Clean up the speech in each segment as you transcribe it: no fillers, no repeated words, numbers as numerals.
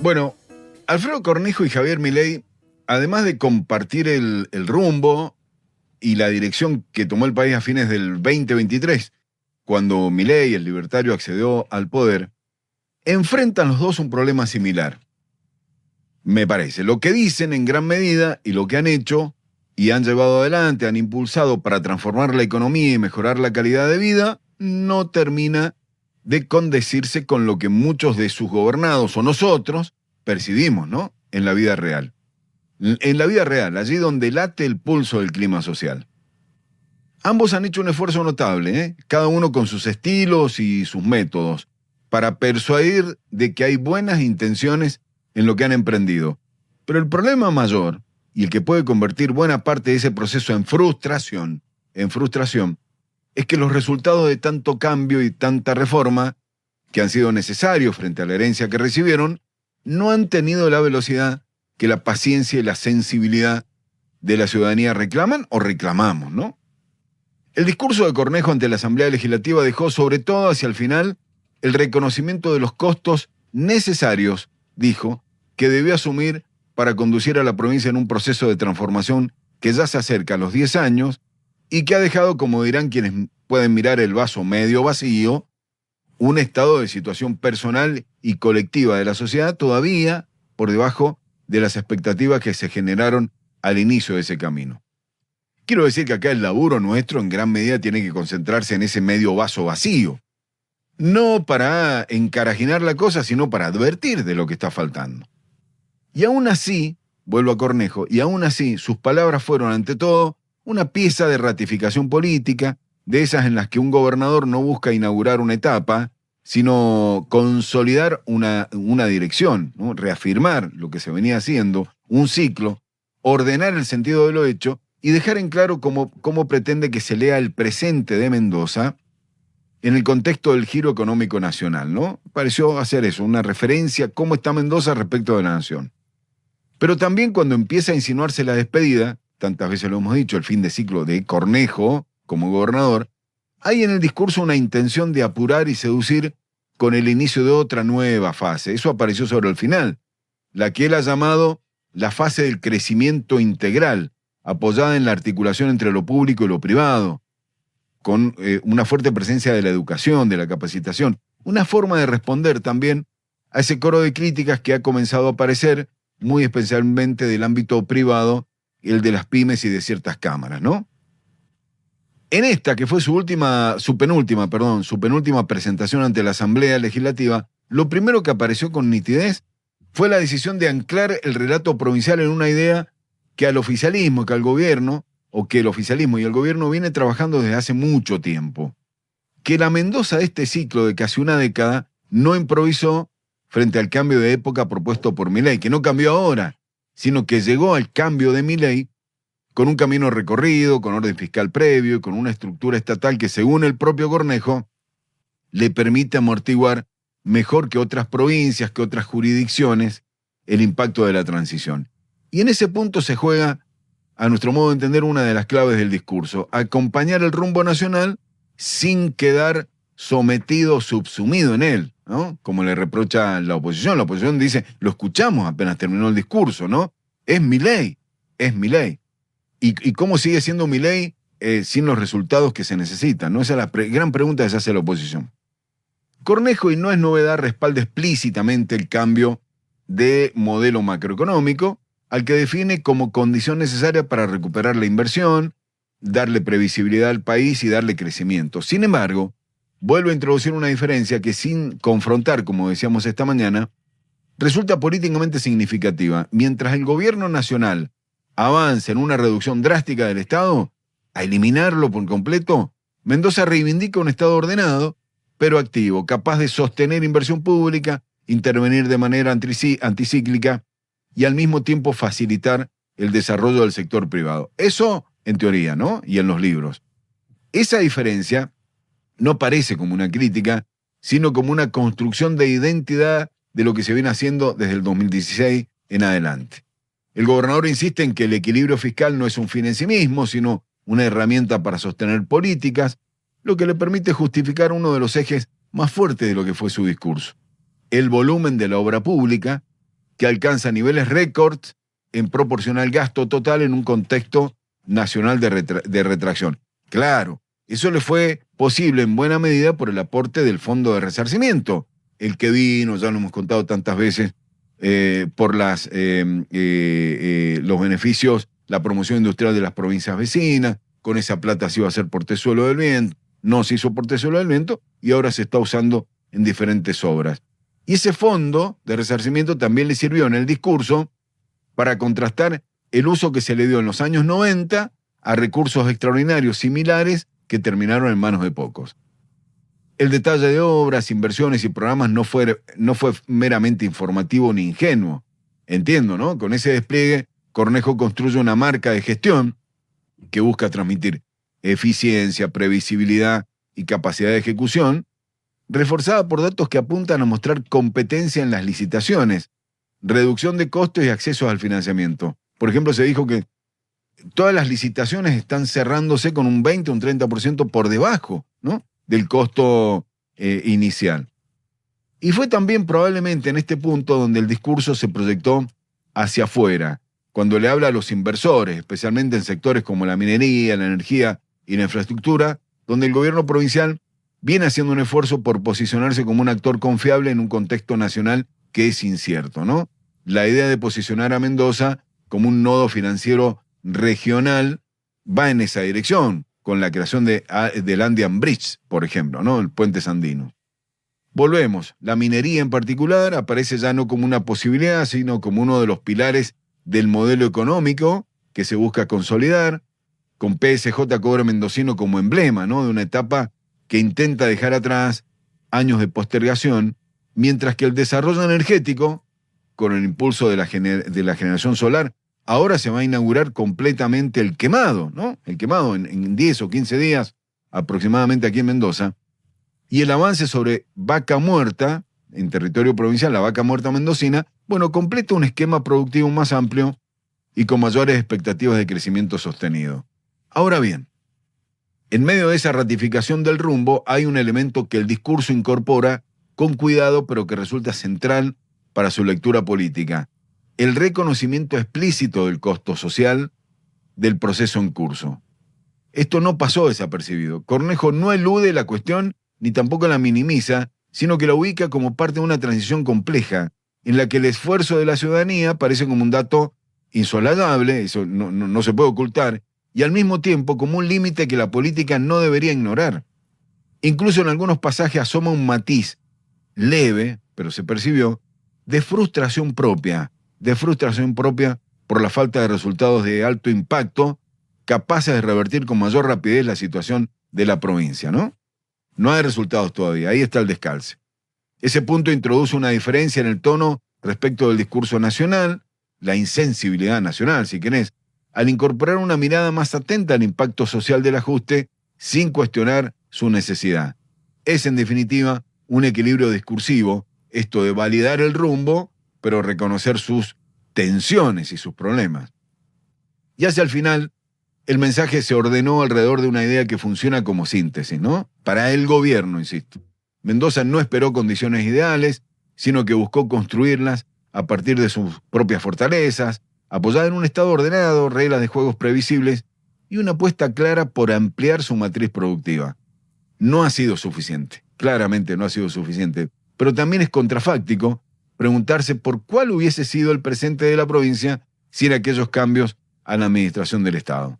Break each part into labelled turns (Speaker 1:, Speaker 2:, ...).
Speaker 1: Bueno, Alfredo Cornejo y Javier Milei, además de compartir el rumbo y la dirección que tomó el país a fines del 2023, cuando Milei, el libertario, accedió al poder, enfrentan los dos un problema similar. Me parece. Lo que dicen en gran medida y lo que han hecho y han llevado adelante, han impulsado para transformar la economía y mejorar la calidad de vida, no termina de condecirse con lo que muchos de sus gobernados o nosotros percibimos, ¿no? En la vida real. En la vida real, allí donde late el pulso del clima social. Ambos han hecho un esfuerzo notable, cada uno con sus estilos y sus métodos, para persuadir de que hay buenas intenciones en lo que han emprendido. Pero el problema mayor, y el que puede convertir buena parte de ese proceso en frustración, es que los resultados de tanto cambio y tanta reforma, que han sido necesarios frente a la herencia que recibieron, no han tenido la velocidad que la paciencia y la sensibilidad de la ciudadanía reclaman o reclamamos, ¿no? El discurso de Cornejo ante la Asamblea Legislativa dejó sobre todo hacia el final el reconocimiento de los costos necesarios, dijo, que debió asumir para conducir a la provincia en un proceso de transformación que ya se acerca a los 10 años y que ha dejado, como dirán quienes pueden mirar el vaso medio vacío, un estado de situación personal y colectiva de la sociedad todavía por debajo de las expectativas que se generaron al inicio de ese camino. Quiero decir que acá el laburo nuestro en gran medida tiene que concentrarse en ese medio vaso vacío. No para encarajinar la cosa, sino para advertir de lo que está faltando. Y aún así, vuelvo a Cornejo, y aún así sus palabras fueron ante todo una pieza de ratificación política, de esas en las que un gobernador no busca inaugurar una etapa, sino consolidar una dirección, ¿no? Reafirmar lo que se venía haciendo, un ciclo, ordenar el sentido de lo hecho y dejar en claro cómo pretende que se lea el presente de Mendoza en el contexto del giro económico nacional, ¿no? Pareció hacer eso, una referencia a cómo está Mendoza respecto de la nación. Pero también cuando empieza a insinuarse la despedida, tantas veces lo hemos dicho, el fin de ciclo de Cornejo como gobernador, hay en el discurso una intención de apurar y seducir con el inicio de otra nueva fase. Eso apareció sobre el final, la que él ha llamado la fase del crecimiento integral, apoyada en la articulación entre lo público y lo privado, con una fuerte presencia de la educación, de la capacitación, una forma de responder también a ese coro de críticas que ha comenzado a aparecer, muy especialmente del ámbito privado, el de las pymes y de ciertas cámaras, ¿no? En esta, que fue su penúltima presentación ante la Asamblea Legislativa, lo primero que apareció con nitidez fue la decisión de anclar el relato provincial en una idea que al oficialismo, que al gobierno, o que el oficialismo y el gobierno viene trabajando desde hace mucho tiempo. Que la Mendoza de este ciclo de casi una década no improvisó frente al cambio de época propuesto por Milei, que no cambió ahora, sino que llegó al cambio de Milei con un camino recorrido, con orden fiscal previo y con una estructura estatal que, según el propio Cornejo, le permite amortiguar mejor que otras provincias, que otras jurisdicciones, el impacto de la transición. Y en ese punto se juega, a nuestro modo de entender, una de las claves del discurso: acompañar el rumbo nacional sin quedar sometido o subsumido en él, ¿no? Como le reprocha la oposición. La oposición dice, lo escuchamos apenas terminó el discurso, ¿no? Es Milei. ¿Y cómo sigue siendo Milei sin los resultados que se necesitan, ¿no? Esa es la gran pregunta que se hace la oposición. Cornejo, y no es novedad, respalda explícitamente el cambio de modelo macroeconómico, al que define como condición necesaria para recuperar la inversión, darle previsibilidad al país y darle crecimiento. Sin embargo, vuelve a introducir una diferencia que, sin confrontar, como decíamos esta mañana, resulta políticamente significativa. Mientras el gobierno nacional avanza en una reducción drástica del Estado, a eliminarlo por completo, Mendoza reivindica un Estado ordenado, pero activo, capaz de sostener inversión pública, intervenir de manera anticíclica y al mismo tiempo facilitar el desarrollo del sector privado. Eso en teoría, ¿no? Y en los libros. Esa diferencia no parece como una crítica, sino como una construcción de identidad de lo que se viene haciendo desde el 2016 en adelante. El gobernador insiste en que el equilibrio fiscal no es un fin en sí mismo, sino una herramienta para sostener políticas, lo que le permite justificar uno de los ejes más fuertes de lo que fue su discurso: el volumen de la obra pública, que alcanza niveles récords en proporción al gasto total en un contexto nacional de retracción. Claro, eso le fue posible en buena medida por el aporte del Fondo de Resarcimiento, el que vino, ya lo hemos contado tantas veces, por los beneficios, la promoción industrial de las provincias vecinas. Con esa plata se iba a hacer portezuelo del viento, no se hizo portezuelo del viento y ahora se está usando en diferentes obras. Y ese fondo de resarcimiento también le sirvió en el discurso para contrastar el uso que se le dio en los años 90 a recursos extraordinarios similares que terminaron en manos de pocos. El detalle de obras, inversiones y programas no fue meramente informativo ni ingenuo. Entiendo, ¿no? Con ese despliegue, Cornejo construye una marca de gestión que busca transmitir eficiencia, previsibilidad y capacidad de ejecución, reforzada por datos que apuntan a mostrar competencia en las licitaciones, reducción de costos y acceso al financiamiento. Por ejemplo, se dijo que todas las licitaciones están cerrándose con un 20 o un 30% por debajo, ¿no?, del costo inicial. Y fue también probablemente en este punto donde el discurso se proyectó hacia afuera, cuando le habla a los inversores, especialmente en sectores como la minería, la energía y la infraestructura, donde el gobierno provincial viene haciendo un esfuerzo por posicionarse como un actor confiable en un contexto nacional que es incierto, ¿no? La idea de posicionar a Mendoza como un nodo financiero regional va en esa dirección, con la creación del Andean Bridge, por ejemplo, ¿no?, el puente sandino. Volvemos, la minería en particular aparece ya no como una posibilidad, sino como uno de los pilares del modelo económico que se busca consolidar, con PSJ Cobre Mendocino como emblema, ¿no?, de una etapa que intenta dejar atrás años de postergación, mientras que el desarrollo energético, con el impulso de la generación solar, ahora se va a inaugurar completamente el quemado, ¿no? El quemado en 10 o 15 días aproximadamente aquí en Mendoza. Y el avance sobre Vaca Muerta, en territorio provincial, la Vaca Muerta mendocina, bueno, completa un esquema productivo más amplio y con mayores expectativas de crecimiento sostenido. Ahora bien, en medio de esa ratificación del rumbo hay un elemento que el discurso incorpora con cuidado, pero que resulta central para su lectura política: el reconocimiento explícito del costo social del proceso en curso. Esto no pasó desapercibido. Cornejo no elude la cuestión ni tampoco la minimiza, sino que la ubica como parte de una transición compleja, en la que el esfuerzo de la ciudadanía parece como un dato insolayable, eso no se puede ocultar, y al mismo tiempo como un límite que la política no debería ignorar. Incluso en algunos pasajes asoma un matiz leve, pero se percibió, de frustración propia por la falta de resultados de alto impacto capaces de revertir con mayor rapidez la situación de la provincia, ¿no? No hay resultados todavía, ahí está el descalce. Ese punto introduce una diferencia en el tono respecto del discurso nacional, la insensibilidad nacional, si querés, al incorporar una mirada más atenta al impacto social del ajuste sin cuestionar su necesidad. Es, en definitiva, un equilibrio discursivo, esto de validar el rumbo, pero reconocer sus tensiones y sus problemas. Y hacia el final, el mensaje se ordenó alrededor de una idea que funciona como síntesis, ¿no? Para el gobierno, insisto. Mendoza no esperó condiciones ideales, sino que buscó construirlas a partir de sus propias fortalezas, apoyada en un Estado ordenado, reglas de juegos previsibles y una apuesta clara por ampliar su matriz productiva. No ha sido suficiente, claramente no ha sido suficiente, pero también es contrafáctico preguntarse por cuál hubiese sido el presente de la provincia sin aquellos cambios a la administración del Estado.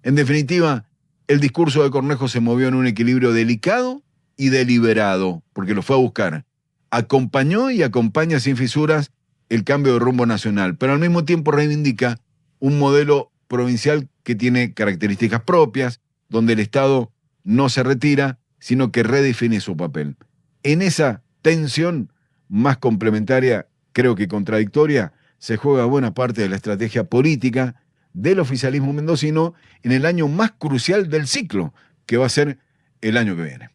Speaker 1: En definitiva, el discurso de Cornejo se movió en un equilibrio delicado y deliberado, porque lo fue a buscar. Acompañó y acompaña sin fisuras el cambio de rumbo nacional, pero al mismo tiempo reivindica un modelo provincial que tiene características propias, donde el Estado no se retira, sino que redefine su papel. En esa tensión más complementaria, creo que contradictoria, se juega buena parte de la estrategia política del oficialismo mendocino en el año más crucial del ciclo, que va a ser el año que viene.